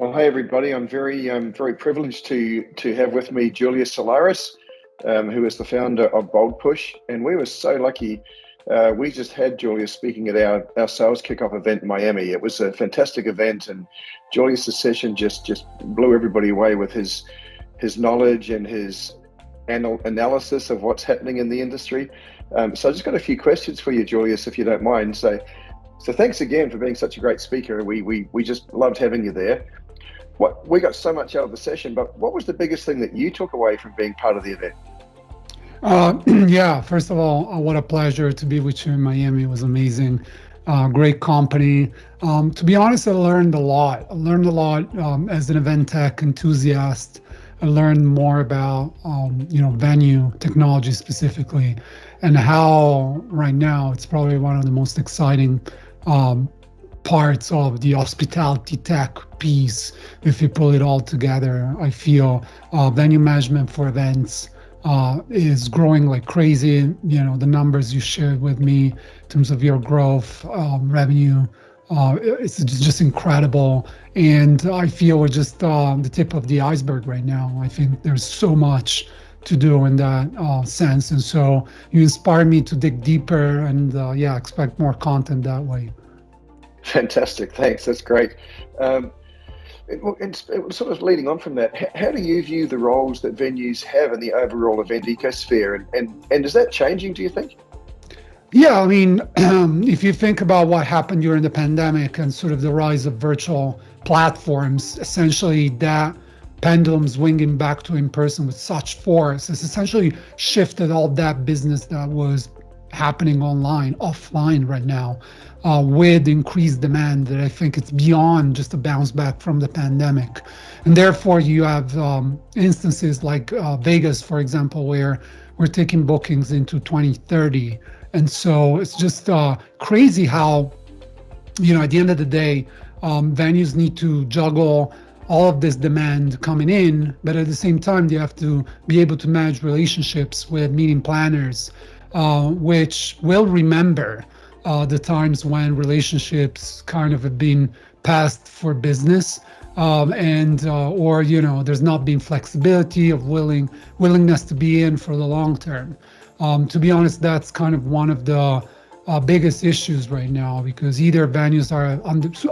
Well, hey everybody. I'm very privileged to have with me Julius Solaris, who is the founder of Boldpush, and we were so lucky. We just had Julius speaking at our sales kickoff event in Miami. It was a fantastic event, and Julius's session just blew everybody away with his knowledge and his analysis of what's happening in the industry. So I just got a few questions for you, Julius, if you don't mind. So thanks again for being such a great speaker. We just loved having you there. We got so much out of the session, but what was the biggest thing that you took away from being part of the event? Yeah, first of all, what a pleasure to be with you in Miami. It was amazing. Great company. To be honest, I learned a lot. As an event tech enthusiast. I learned more about, venue technology specifically, and how right now it's probably one of the most exciting parts of the hospitality tech piece. If you pull it all together, I feel venue management for events is growing like crazy. The numbers you shared with me in terms of your growth, revenue, it's just incredible. And I feel we're just the tip of the iceberg right now. I think there's so much to do in that sense. And so you inspire me to dig deeper and expect more content that way. Fantastic, thanks. That's great. It's sort of leading on from that. How do you view the roles that venues have in the overall event ecosphere, and is that changing? Do you think? Yeah, I mean, if you think about what happened during the pandemic and sort of the rise of virtual platforms, essentially that pendulum swinging back to in person with such force, it's essentially shifted all that business that was happening offline right now, with increased demand that I think it's beyond just a bounce back from the pandemic. And therefore you have instances like Vegas, for example, where we're taking bookings into 2030. And so it's just crazy how, at the end of the day, venues need to juggle all of this demand coming in, but at the same time, they have to be able to manage relationships with meeting planners, which will remember the times when relationships kind of have been passed for business, or there's not been flexibility of willingness to be in for the long term. To be honest, that's kind of one of the biggest issues right now, because either venues are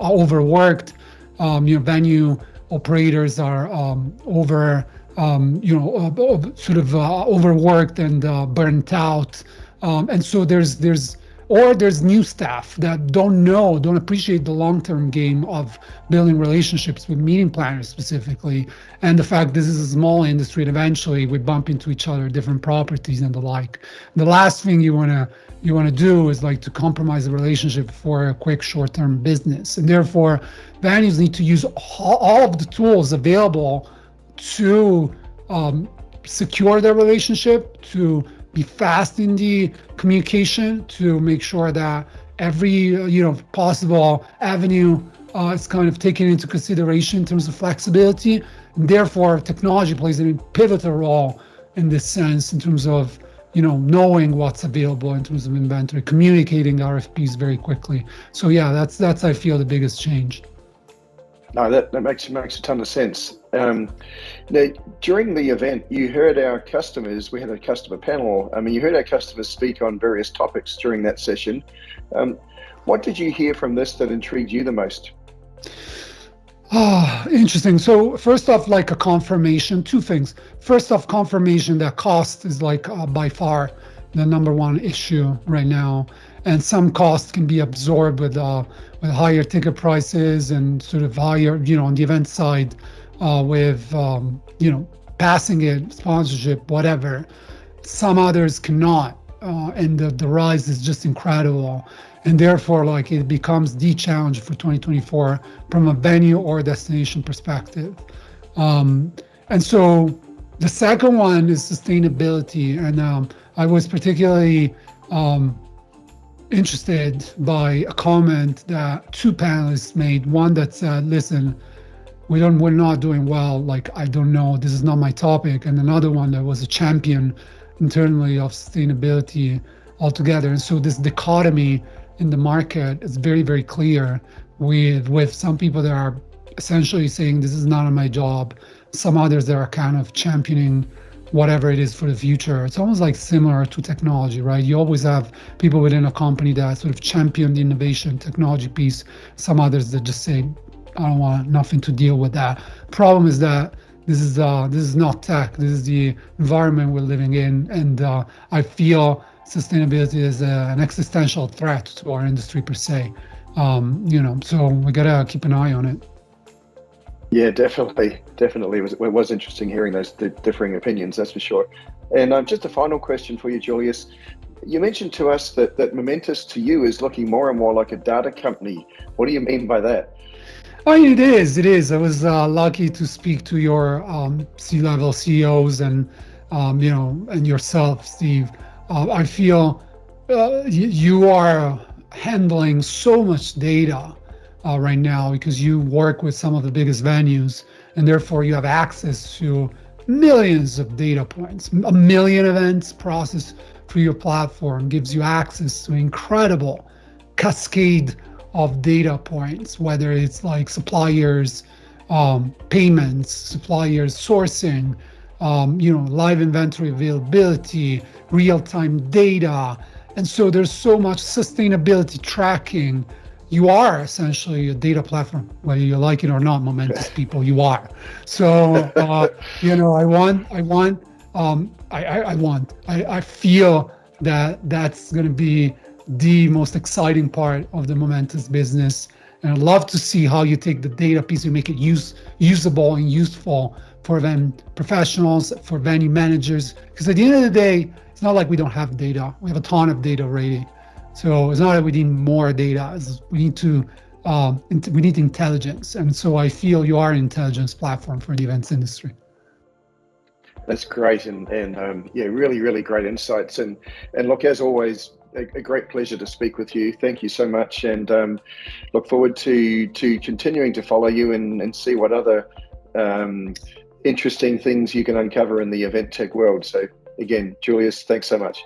overworked, venue operators are overworked and burnt out, and so there's new staff that don't appreciate the long-term game of building relationships with meeting planners specifically, and the fact this is a small industry and eventually we bump into each other, different properties and the like. The last thing you want to do is like to compromise the relationship for a quick short-term business, and therefore venues need to use all of the tools available to secure their relationship, to be fast in the communication, to make sure that every possible avenue is kind of taken into consideration in terms of flexibility. And therefore, technology plays a pivotal role in this sense, in terms of knowing what's available in terms of inventory, communicating RFPs very quickly. So yeah, that's I feel the biggest change. No, that makes a ton of sense. Now, during the event, you heard our customers. We had a customer panel. I mean, you heard our customers speak on various topics during that session. What did you hear from this that intrigued you the most? Interesting. So first off, like a confirmation, two things. First off, confirmation that cost is like by far the number one issue right now, and some costs can be absorbed with higher ticket prices and sort of higher, on the event side, with passing it, sponsorship, whatever. Some others cannot, and the rise is just incredible. And therefore, like, it becomes the challenge for 2024 from a venue or destination perspective. And so the second one is sustainability. And I was particularly interested by a comment that two panelists made. One that said, listen, we're not doing well. Like, I don't know, this is not my topic. And another one that was a champion internally of sustainability altogether. And so this dichotomy in the market is very, very clear, with some people that are essentially saying this is not my job. Some others that are kind of championing whatever it is for the future. It's almost like similar to technology, right? You always have people within a company that sort of champion the innovation technology piece. Some others that just say, I don't want nothing to deal with that. Problem is that this is not tech. This is the environment we're living in, and I feel sustainability is an existential threat to our industry per se. So we gotta keep an eye on it. Yeah, definitely. It was interesting hearing those differing opinions, that's for sure. And just a final question for you, Julius. You mentioned to us that Momentus to you is looking more and more like a data company. What do you mean by that? Oh, it is. It is. I was lucky to speak to your C-level CEOs and yourself, Steve. I feel you are handling so much data right now because you work with some of the biggest venues, and therefore you have access to millions of data points. A million events processed through your platform gives you access to incredible cascade of data points, whether it's like suppliers, payments, suppliers sourcing, live inventory availability, real-time data. And so there's so much sustainability tracking. You are essentially a data platform, whether you like it or not, Momentus people, you are. So, I feel that that's going to be the most exciting part of the Momentus business. And I'd love to see how you take the data piece and make it usable and useful for event professionals, for venue managers. Because at the end of the day, it's not like we don't have data. We have a ton of data already. So it's not that we need more data. We need intelligence. And so I feel you are an intelligence platform for the events industry. That's great, and yeah, really, really great insights. And look, as always, a great pleasure to speak with you. Thank you so much, and look forward to continuing to follow you and see what other interesting things you can uncover in the event tech world. So again, Julius, thanks so much.